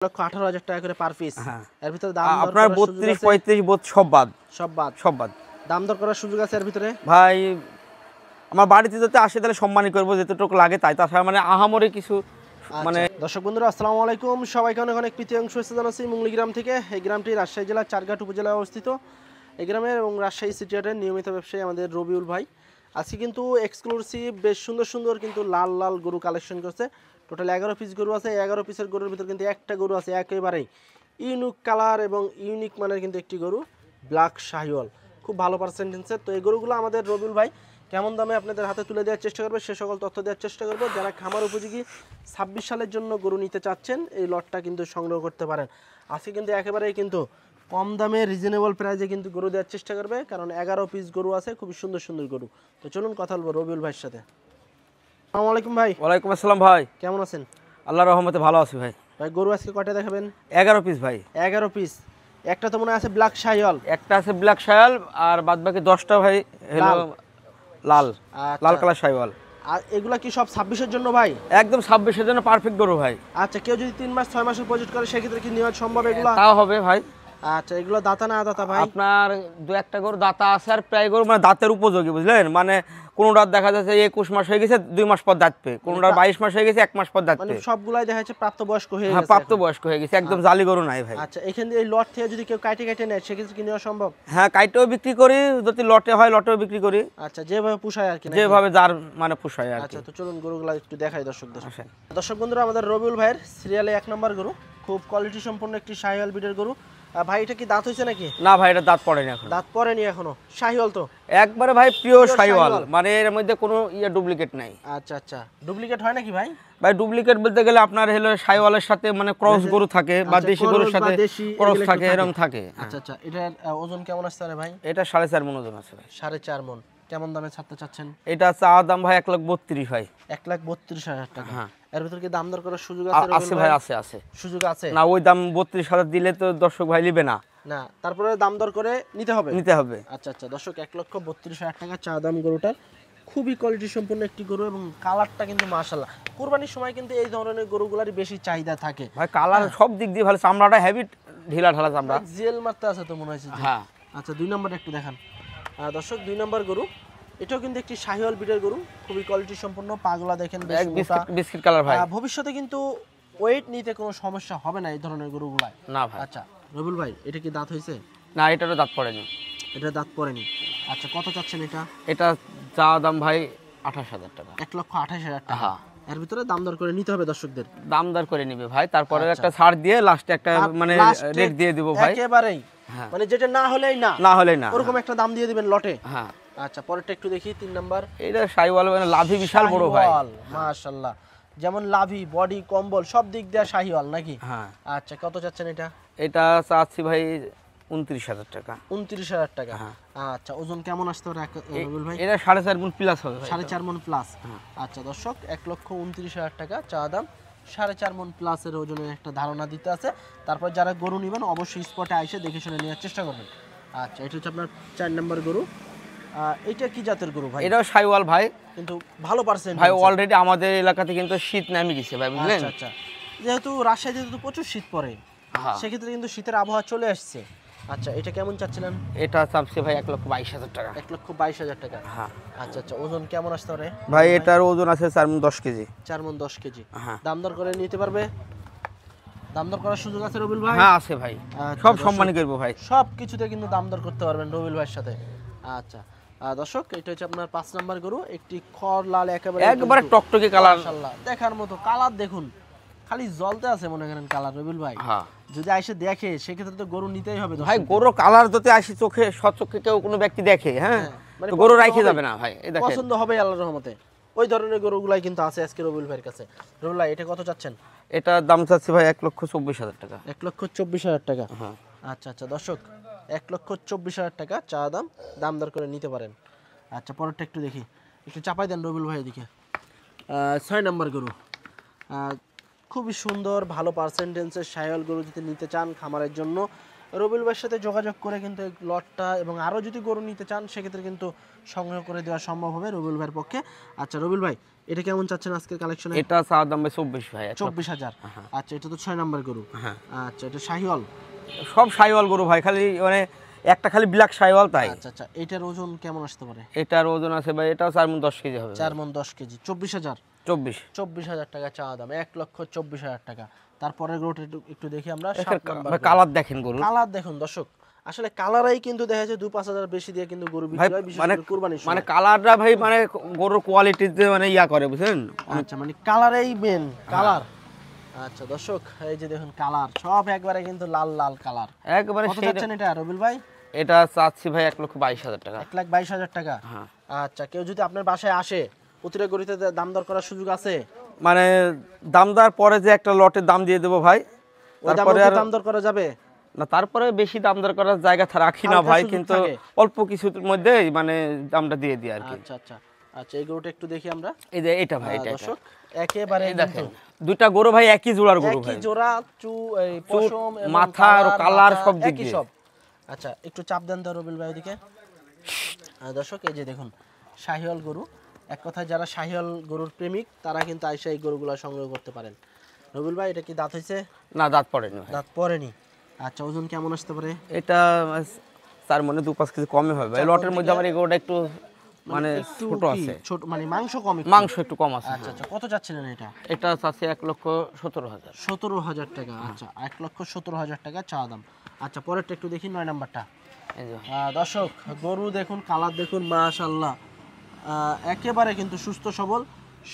1,18,000 টাকা করে per piece. হ্যাঁ এর ভিতরে দাম দর আপনার করার সুযোগ 32 আছে? 35 বোধ সব বাদ সব বাদ। বাদ দাম দর করার সুযোগ আছে এর ভিতরে? ভাই আমার বাড়িতে যদি আসে তাহলে সম্মানই করবো, যেতটুকু লাগে তাই, তাছাড়া মানে আহামরি কিছু মানে। দর্শক বন্ধুরা আসসালামু আলাইকুম, সবাইকে অনেক অনেক প্রীতি এবং শুভেচ্ছা জানাচ্ছি মুঙ্গলি গ্রাম থেকে। এই গ্রামটি রাজশাহী জেলার চারঘাট উপজেলায় অবস্থিত। এই গ্রামের এবং রাজশাহী সিটি হাটের নিয়মিত ব্যবসায়ী আমাদের রবিউল ভাই আজকে কিন্তু এক্সক্লুসিভ বেশ সুন্দর সুন্দর কিন্তু লাল লাল গরু কালেকশন করছে। টোটাল 11 পিস গরু আছে। 11 পিসের গরুর ভিতর কিন্তু একটা গরু আছে একেবারেই ইউনিক কালার এবং ইউনিক মানের কিন্তু একটি গরু, ব্ল্যাক শাহিওয়াল, খুব ভালো পার্সেন্টেন্সের। তো এই গরুগুলো আমাদের রবিউল ভাই কেমন দামে আপনাদের হাতে তুলে দেওয়ার চেষ্টা করবে সে সকল তথ্য দেওয়ার চেষ্টা করবো। যারা খামার উপযোগী 26 সালের জন্য গরু নিতে চাচ্ছেন এই লটটা কিন্তু সংগ্রহ করতে পারেন। আজকে কিন্তু একেবারেই কিন্তু কম দামে রিজনেবল প্রাইসে কিন্তু গরু দেওয়ার চেষ্টা করবে, কারণ 11 পিস গরু আছে, খুবই সুন্দর সুন্দর গরু। তো চলুন কথা বলবো রবিউল ভাইয়ের সাথে। আসসালামু আলাইকুম ভাই। ওয়ালাইকুম আসসালাম ভাই, কেমন আছেন? আল্লাহর রহমতে ভালো আছি ভাই। ভাই গরু আজকে কয়টা দেখাবেন? 11 পিস ভাই। 11 পিস। একটা তো মনে আছে ব্ল্যাক শাহিওয়াল, একটা আছে ব্ল্যাক শায়াল, আর বাদ বাকি 10টা ভাই হলো লাল লাল কালার শাইওয়াল। আর এগুলা কি সব 26-এর জন্য ভাই? একদম 26-এর জন্য পারফেক্ট গরু ভাই। আচ্ছা, কেউ যদি 3 মাস 6 মাসের প্রজেক্ট করে সেক্ষেত্রে কি নেওয়া সম্ভব এগুলা? তাও হবে ভাই। আচ্ছা, এগুলো দাতা না দাতা ভাই? আপনার দু একটা গরু দাতা আছে, আর প্রায় গরু মানে দাঁতের উপযোগী, বুঝলেন, মানে কোনোটার দেখা যাচ্ছে 21 মাস হয়ে গেছে 2 মাস পর দাঁত পে, কোনোটার 22 মাস হয়ে গেছে 1 মাস পর দাঁত মানে পে। সবগুলাই দেখা যাচ্ছে প্রাপ্তবয়স্ক হয়ে হ্যাঁ গেছে। প্রাপ্তবয়স্ক হয়ে গেছে, একদম জালি গরু নাই ভাই। আচ্ছা, এখান দিয়ে এই লট থেকে যদি কেউ কাটে কাটে নেয় সেক্ষেত্রে কি নেওয়া সম্ভব? হ্যাঁ কাইটেও বিক্রি করি, যদি লটে হয় লটেও বিক্রি করি। আচ্ছা, যেভাবে পুষায় আর কি, নাকি? যেভাবে যার মানে পোষায় আর কি। আচ্ছা, তো চলুন গরুগুলা একটু দেখাই দর্শকদের। আসেন। দর্শক বন্ধুরা, আমাদের রবিউল ভাইয়ের সিরিয়ালে 1 নম্বর গরু, খুব কোয়ালিটি সম্পন্ন একটি শাহিওয়াল ব্রিডের গরু। ভাই এটা কি দাঁত হয়েছে নাকি? না ভাই, এটা দাঁত পড়েনি এখন। দাঁত পড়েনি এখনো? শাহিওয়াল তো একবারে ভাই পিওর শাইওয়াল, শাহিওয়াল। মানে এর মধ্যে কোনো ডুপ্লিকেট নাই। আচ্ছা আচ্ছা, ডুপ্লিকেট হয় নাকি ভাই? ভাই ডুপ্লিকেট বলতে গেলে আপনার হলো শাইওয়ালের সাথে মানে ক্রস গরু থাকে, বা আচ্ছা, দেশি গরুর সাথে ক্রস এগুলো থাকে, একটু এরকম থাকে। আচ্ছা আচ্ছা, এটার ওজন কেমন আসতে পারে ভাই? এটা 4.5 মণ ওজন আছে ভাই। 4.5 মণ। কেমন দামে ছাড়তে চাচ্ছেন? এটা চা দাম ভাই 1,32,000 ভাই। 1,32,000 টাকা। হ্যাঁ। এর ভিতর কি দাম দর করার সুযোগ আছে? আছে ভাই, আছে আছে সুযোগ আছে না, ওই দাম 32,000 দিলে তো দর্শক ভাই নিবে না। না, তারপরে দাম দর করে নিতে হবে। আচ্ছা আচ্ছা দর্শক, 1,32,000 টাকা চা দাম গরুটার। খুবই কোয়ালিটি সম্পন্ন একটি গরু এবং কালারটা কিন্তু মাশাআল্লাহ। কুরবানির সময় কিন্তু এই ধরনের গরুগুলারই বেশি চাহিদা থাকে ভাই। কালার সব দিক দিয়ে ভালো, চামড়াটা হেভি ঢিলা ঢালা চামড়া, জেল মারতে আছে তো মনে হচ্ছে। হ্যাঁ। আচ্ছা, 2 নম্বর একটু দেখান দর্শক। 2 নম্বর গরু, এটাও কিন্তু একটি শাহিওয়াল ব্রিডের গরু, খুবই কোয়ালিটি সম্পন্ন। পাগলা দেখেন, বেশ মোটা। বিস্কিট কালার ভাই। ভবিষ্যতে কিন্তু ওয়েট নিতে কোনো সমস্যা হবে না এই ধরনের গরুগুলাই। না ভাই। আচ্ছা রবিউল ভাই, এটা কি দাঁত হয়েছে? না, এটারও দাঁত পড়েনি। এটা দাঁত পড়েনি। আচ্ছা, কত চাচ্ছেন এটা? এটা চা দাম ভাই 28,000 টাকা। 1,28,000 টাকা। হ্যাঁ। এর ভিতরে দাম দর করে নিতে হবে দর্শকদের। দাম দর করে নিবে ভাই, তারপরে একটা ছাড় দিয়ে লাস্টে একটা মানে রেট দিয়ে দিব ভাই একেবারেই। হ্যাঁ। মানে যেটা না হলেই না, না হলেই না, ওরকম একটা দাম দিয়ে দিবেন লটে। হ্যাঁ। আচ্ছা, পরেরটা একটু দেখি। 3 নাম্বার। এটা শাইওয়াল, মানে লাভি বিশাল বড় ভাই, মাশাআল্লাহ। যেমন লাভি, বডি, কম্বল সব দিক দিয়ে শাহিওয়াল নাকি? হ্যাঁ। আচ্ছা, কত চাচ্ছেন এটা? এটা চাচ্ছি ভাই 29,000 টাকা। 29,000 টাকা। হ্যাঁ। আচ্ছা, ওজন কেমন আসতে পারে রবিউল ভাই? এটা 4.5 মণ প্লাস হবে ভাই। 4.5 মণ প্লাস। আচ্ছা দর্শক, 1,29,000 টাকা চা দাম। 4.5 মণ প্লাসের ওজনের একটা ধারণা দিতে আছে। তারপর যারা গরু নেবেন অবশ্যই স্পটে এসে দেখে শুনে নেওয়ার চেষ্টা করবেন। আচ্ছা, এটা হচ্ছে আপনার 4 নম্বর গরু। এটা কি জাতের গরু ভাই? এটাও শাইওয়াল ভাই, কিন্তু ভালো পার্সেন্ট ভাই। অলরেডি আমাদের এলাকাতে কিন্তু শীত নামে গেছে ভাই, বুঝলেন। আচ্ছা আচ্ছা, যেহেতু রাজশাহীতে তো প্রচুর শীত পড়ে, সেক্ষেত্রে কিন্তু শীতের আবহাওয়া চলে আসছে। আচ্ছা, এটা কেমন চাচ্ছিলেন? এটা চাচ্ছি ভাই 1,22,000 টাকা। 1,22,000 টাকা। হ্যাঁ। আচ্ছা আচ্ছা, ওজন কেমন আসতে পারে ভাই? এটার ওজন আছে 4 মণ 10 কেজি। 4 মণ 10 কেজি। হ্যাঁ। দাম দর করে নিতে পারবে? দাম দর করার সুযোগ আছে রবিউল ভাই? হ্যাঁ আছে ভাই, সব সম্মানই করবো ভাই। সব কিছুতে কিন্তু দাম দর করতে পারবেন রবিউল ভাইয়ের সাথে। আচ্ছা দর্শক, এটা হচ্ছে আপনার 5 নাম্বার গরু, একটি খড় লাল, একবারে টকটকে কালার, মাশাআল্লাহ দেখার মতো কালার। দেখুন খালি জ্বলতে আছে মনে করেন কালার রবিউল ভাই। হ্যাঁ। যদি আইসে দেখে সেক্ষেত্রে তো গরু নিতেই হবে ভাই। গরু কালার যদি আসি চোখে, সচক্ষে কেউ কোনো ব্যক্তি দেখে, হ্যাঁ, মানে তো গরু রাখে যাবে না ভাই। এই দেখেন, পছন্দ হবে আল্লাহর রহমতে। ওই ধরনের গরুগুলাই কিন্তু আছে আজকে রবিউল ভাইয়ের কাছে। রবিউল ভাই, এটা কত চাচ্ছেন? এটার দাম চাচ্ছি ভাই 1,24,000 টাকা। 1,24,000 টাকা। হ্যাঁ। আচ্ছা আচ্ছা দর্শক, 1,24,000 টাকা চা দাম। দাম দর করে নিতে পারেন। আচ্ছা, পরেরটা একটু দেখি, একটু চাপাই দেন রবিউল ভাই এদিকে। 6 নম্বর গরু, খুবই সুন্দর ভালো পার্সেন্টেন্সের শাহিওয়াল গরু যদি নিতে চান খামারের জন্য, রবিউল ভাইয়ের সাথে যোগাযোগ করে কিন্তু এই লটটা এবং আরও যদি গরু নিতে চান সেক্ষেত্রে কিন্তু সংগ্রহ করে দেওয়া সম্ভব হবে রবিউল ভাইয়ের পক্ষে। আচ্ছা রবিউল ভাই, এটা কেমন চাচ্ছেন আজকের কালেকশনে? এটা চাওয়া দাম ভাই 24 ভাই। 24,000। আচ্ছা, এটা তো 6 নাম্বার গরু। হ্যাঁ, আচ্ছা, এটা শাহিওয়াল? সব শাইওয়াল গরু ভাই, খালি মানে একটা খালি ব্ল্যাক শাইওয়াল তাই। আচ্ছা আচ্ছা, এটার ওজন কেমন আসতে পারে? এটার ওজন আছে ভাই, এটাও 4 মণ 10 কেজি হবে। 4 মণ 10 কেজি। 24,000? 24 টাকা চাওয়া দাম, 1,24,000 টাকা। তারপরে গরুটা একটু দেখি আমরা। ভাই কালার দেখেন গরু, কালার দেখুন দর্শক, আসলে কালারাই কিন্তু দেখা যায় 2-5 হাজার বেশি দিয়ে কিন্তু গরু বিক্রি হয়, বিশেষ করে কুরবানির সময়। মানে কালারটা ভাই মানে গরুর কোয়ালিটিতে মানে ইয়া করে বুঝছেন। আচ্ছা, মানে কালারেই মেন কালার। আচ্ছা দর্শক, এই যে দেখুন কালার সব একবারে কিন্তু লাল লাল কালার একবারে। কত চাচ্ছেন এটা রবিউল ভাই? এটা চাচ্ছি ভাই 1,22,000 টাকা। 1,22,000 টাকা। হ্যাঁ। আচ্ছা, কেউ যদি আপনার বাসায় আসে প্রতিটা গরুতে দাম দর করার সুযোগ আছে? মানে দামদার পরে যে একটা লটের দাম দিয়ে দেবো ভাই, তারপরে দাম দর করা যাবে না, তারপরে বেশি দাম দর করার জায়গা রাখি না ভাই, কিন্তু অল্প কিছুর মধ্যেই মানে দামটা দিয়ে দিই আর কি। আচ্ছা আচ্ছা আচ্ছা, এই গরুটা একটু দেখি আমরা। এই যে এটা ভাই, এটা দর্শক একেবারে দেখেন দুইটা গরু ভাই একই জোড়ার গরু ভাই, একই জোড়া, এই পশম এবং মাথা আর কালার সব দিক একই দিয়ে। সব। আচ্ছা, একটু চাপ দেন তো রবিউল ভাই ওদিকে। দর্শক এই যে দেখুন শাহিওয়াল গরু, এক কথায় যারা শাহিওয়াল গরুর প্রেমিক তারা কিন্তু আইসা এই গরুগুলো সংগ্রহ করতে পারেন। রবিউল ভাই, এটা কি দাঁত হয়েছে? না, দাঁত পড়েনি ভাই। দাঁত পড়েনি। আচ্ছা, ওজন কেমন আসতে পারে? এটা 4 মণে 2-5 কেজি কমই হবে ভাই। লটের মধ্যে আমার এই গরুটা একটু মানে ছোট আছে, ছোট মানে মাংস কম একটু। মাংস একটু কম আছে। আচ্ছা আচ্ছা, কত চাচ্ছিলেন এটা? এটা চাচ্ছি 1,17,000। 17,000 টাকা। আচ্ছা, 1,17,000 টাকা চাওয়া দাম। আচ্ছা, পরেরটা একটু দেখি, 9 নাম্বারটা। এই যে দর্শক গরু দেখুন, কালার দেখুন, মাশাআল্লাহ একেবারে কিন্তু সুস্থ সবল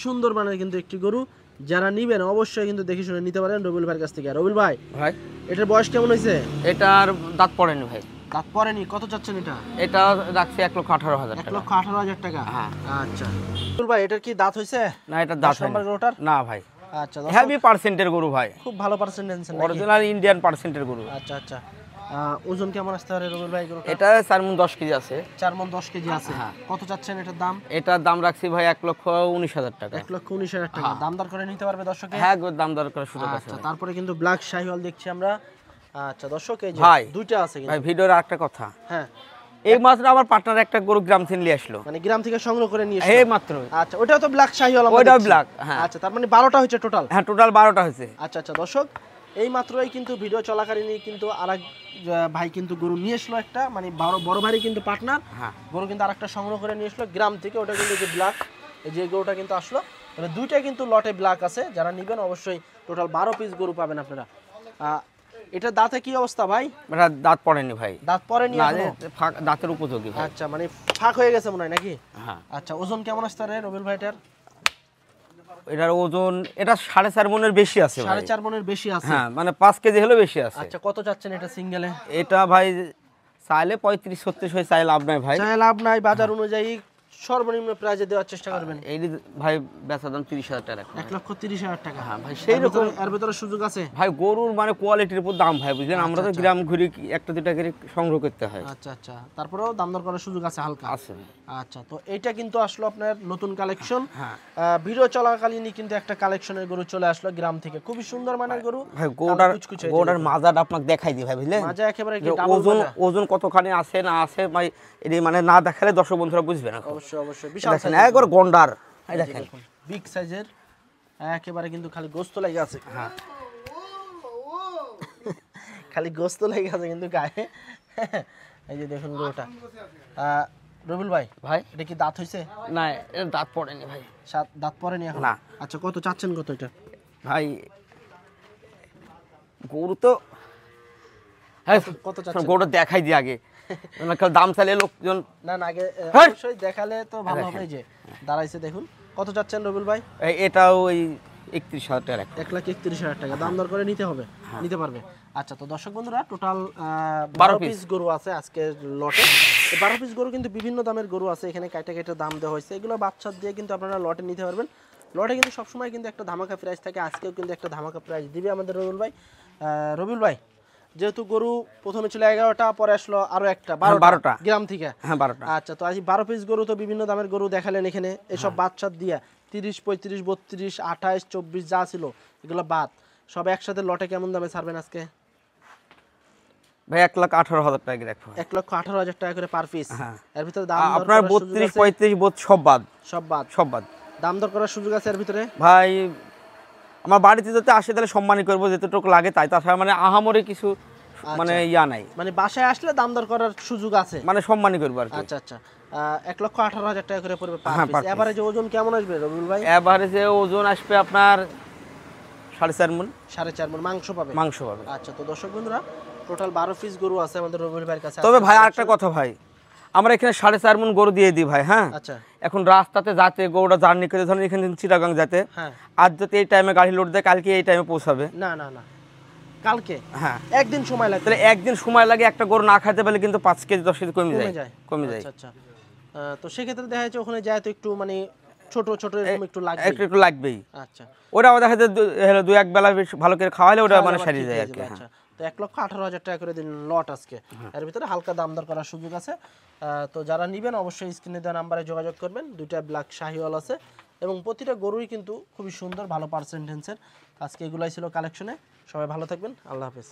সুন্দর মানের কিন্তু একটি গরু। যারা নিবেন অবশ্যই কিন্তু দেখে শুনে নিতে পারেন রবিউল ভাইয়ের কাছ থেকে। রবিউল ভাই, এটার বয়স কেমন হয়েছে? এটার দাঁত পড়েনি ভাই। দাঁত পড়েনি। কত চাচ্ছেন এটা? এটা রাখছি 1,18,000 টাকা। 1,18,000 টাকা। হ্যাঁ। আচ্ছা রবিউল ভাই, এটার কি দাঁত হয়েছে? না, এটা দাঁত নাম্বার গরুটার না ভাই। আচ্ছা, হেভি পার্সেন্টের গরু ভাই, খুব ভালো পার্সেন্টেজ নাকি? অরিজিনাল ইন্ডিয়ান পার্সেন্টের গরু। আচ্ছা আচ্ছা, ওজন কেমন আসতে পারে রবিউল ভাই গরুটা? এটা 4 মণ 10 কেজি আছে। 4 মণ 10 কেজি আছে। হ্যাঁ। কত চাচ্ছেন এটার দাম? এটার দাম রাখছি ভাই 1,19,000 টাকা। 1,19,000 টাকা। দাম দর করে নিতে পারবে দর্শকে? হ্যাঁ, দাম দর করার সুযোগ আছে। আচ্ছা, তারপরে কিন্তু ব্ল্যাক শাহিওয়াল দেখছি আমরা। আচ্ছা দর্শক, এই যে ভাই দুইটা আছে কিন্তু। ভাই ভিডিওর আরেকটা কথা, হ্যাঁ, এই মাত্র আমার পার্টনার একটা গরু গ্রাম থেকে নিয়ে আসলো, মানে গ্রাম থেকে সংগ্রহ করে নিয়ে এই এসেছে মাত্র। আচ্ছা, ওটাও তো ব্ল্যাক শাহিওয়াল আমরা ওইটাও দেখছি। black, হ্যাঁ। আচ্ছা, তার মানে 12টা হচ্ছে টোটাল। হ্যাঁ, টোটাল 12টা হয়েছে। আচ্ছা আচ্ছা দর্শক, এই মাত্রই কিন্তু ভিডিও চলাকালীনই কিন্তু আরেক ভাই কিন্তু গরু নিয়ে আসলো একটা, মানে বড় ভাই কিন্তু পার্টনার। হ্যাঁ, গরু কিন্তু আরেকটা সংগ্রহ করে নিয়ে আসলো গ্রাম থেকে। ওটা কিন্তু যে ব্ল্যাক, এই যে গরুটা কিন্তু আসলো, মানে দুইটা কিন্তু লটে ব্ল্যাক আছে। যারা নেবেন অবশ্যই টোটাল 12 পিস গরু পাবেন আপনারা। এটা দাঁতে কি অবস্থা ভাই? এটা দাঁত পড়েনি ভাই। দাঁত পড়েনি না, এখনো? দাঁতের উপযোগী ভাই। আচ্ছা, মানে ফাঁক হয়ে গেছে মনে হয় নাকি? হ্যাঁ। আচ্ছা, ওজন কেমন আসতে পারে রবিউল ভাইটার? এটার ওজন এটা 4.5 মণের বেশি আছে ভাই। 4.5 মণের বেশি আছে। হ্যাঁ, মানে 5 কেজি হলে বেশি আছে। আচ্ছা, কত চাচ্ছেন এটা সিঙ্গেলে? এটা ভাই চাইলে 35-36 হয়ে চাই লাভ নাই ভাই। চাই লাভ নাই, বাজার অনুযায়ী সর্বনিম্ন প্রাইজে দেওয়ার চেষ্টা করবেন। এই ভাই বেচা দাম 30,000 টাকা। 1,30,000 টাকা। হ্যাঁ ভাই, সেই রকম এর ভিতরে সুযোগ আছে। ভাই গরুর মানে কোয়ালিটির উপর দাম ভাই, বুঝলেন। আমরা তো গ্রাম ঘুরি, একটা দুটা করে সংগ্রহ করতে হয়। আচ্ছা আচ্ছা, তারপরেও দাম দর করার সুযোগ আছে হালকা। আছে। আচ্ছা, তো এইটা কিন্তু আসলো আপনার নতুন কালেকশন। হ্যাঁ। ভিডিও চলাকালীনই কিন্তু একটা কালেকশনের গরু চলে আসলো গ্রাম থেকে, খুবই সুন্দর মানের গরু। ভাই গরুটার মাজাটা আপনাকে দেখাই দিই ভাই, বুঝলেন। মাজা একেবারে কি যে ডাবল মাজা? ওজন কতখানি আছে না আছে ভাই, এটি মানে না দেখালে দর্শক বন্ধুরা বুঝবে না। অবশ্যই অবশ্যই, বিশাল দেখেন একবার গন্ডার, এই দেখেন বিগ সাইজের, একেবারে কিন্তু খালি গোস্ত লেগে আছে। হ্যাঁ, খালি গোস্ত লেগে আছে কিন্তু গায়ে। এই যে দেখুন গরুটা। রবিউল ভাই, ভাই এটা কি দাঁত হইছে? না, এর দাঁত পড়েনি ভাই। দাঁত পড়েনি এখন? না। আচ্ছা, কত চাচ্ছেন কত এটা? ভাই গরু তো হ্যাঁ, কত চাচ্ছেন? গরুটা দেখাই দিই আগে, দাম চাইলে লোকজন। না না, আগে হ্যাঁ। অবশ্যই দেখালে তো ভালো হবে। এই যে দাঁড়াইছে দেখুন, কত চাচ্ছেন রবিউল ভাই? এটাও ওই 31,000 টাকা। 1,31,000 টাকা। দাম দর করে নিতে হবে, নিতে পারবে। আচ্ছা, তো দর্শক বন্ধুরা টোটাল 12 পিস গরু আছে আজকের লটে। 12 পিস গরু কিন্তু বিভিন্ন দামের গরু আছে, এখানে কাইটা কাইটা দাম দেওয়া হয়েছে। এগুলো বাচ্চা দিয়ে কিন্তু আপনারা লটে নিতে পারবেন। লটে কিন্তু সবসময় কিন্তু একটা ধামাকা প্রাইস থাকে, আজকেও কিন্তু একটা ধামাকা প্রাইস দিবে আমাদের রবিউল ভাই। রবিউল ভাই, যেহেতু গরু প্রথমে ছিল 11টা, পরে আসলো আরো একটা 12টা গ্রাম থেকে। হ্যাঁ, 12টা। আচ্ছা, তো আজ 12 পিস গরু তো বিভিন্ন দামের গরু দেখালেন এখানে। এসব বাচ্চা দিয়ে 30, 35, 32, 28, 24 যা ছিল এগুলো বাদ সব একসাথে লটে কেমন দামে ছাড়বেন আজকে? ভাই 1,18,000 টাকা করে রাখবো। 1,18,000 টাকা করে পার পিস। হ্যাঁ। এর ভিতরে দাম দর আপনার করার সুযোগ 32 আছে? 35 বোধ সব বাদ, সব বাদ। সব বাদ। দাম দর করার সুযোগ আছে এর ভিতরে? ভাই আমার বাড়িতে যদি আসে তাহলে সম্মানই করবো, যেতটুকু লাগে তাই, তাছাড়া মানে আহামরি কিছু মানে ইয়া নাই, মানে বাসায় আসলে দাম দর করার সুযোগ আছে? মানে সম্মানই করবো আর কি। আচ্ছা আচ্ছা। 1,18,000 টাকা করে পড়বে পার হ্যাঁ, পিস। per piece। এভারেজ ওজন কেমন আসবে রবিউল ভাই? এভারেজে ওজন আসবে আপনার 4.5 মণ 4.5 মণ মাংস পাবে? মাংস পাবে। আচ্ছা, তো দর্শক বন্ধুরা টোটাল 12 পিস গরু আছে আমাদের রবিউল ভাইয়ের কাছে। তবে ভাই আরেকটা কথা ভাই, আমরা এখানে 4.5 মণ গরু দিয়ে দিই ভাই। হ্যাঁ, আচ্ছা। এখন রাস্তাতে যাতে গরুটা জার্নি করে, ধরেন এখানে চিটাগাং যাতে, হ্যাঁ। আজ যদি এই টাইমে গাড়ি লোড দেয় কালকে এই টাইমে পৌঁছাবে। না না না, কালকে? হ্যাঁ, একদিন সময় লাগবে? তাহলে একদিন সময় লাগে, একটা গরু না খাইতে পারলে কিন্তু 5 কেজি 10 কেজি কমে যায়, কমে যায়। আচ্ছা আচ্ছা। তো সেক্ষেত্রে দেখা যাচ্ছে ওখানে যায় তো একটু মানে ছোট ছোট এরকম একটু লাগবে। একটু লাগবেই। আচ্ছা। ওটা দেখা যায় 2-1 বেলা বেশ ভালো করে খাওয়ালে ওটা মানে সারিয়ে যায় আর কি। আচ্ছা, তো 1,18,000 টাকা করে দিন লট আজকে। এর ভিতরে হালকা দাম দর করার সুযোগ আছে। তো যারা নেবেন অবশ্যই স্ক্রিনে দেওয়া নাম্বারে যোগাযোগ করবেন। দুইটা ব্ল্যাক শাহিওয়াল আছে এবং প্রতিটা গরুই কিন্তু খুবই সুন্দর, ভালো পার্সেন্টেন্সের। আজকে এগুলাই ছিল কালেকশনে। সবাই ভালো থাকবেন, আল্লাহ হাফেজ।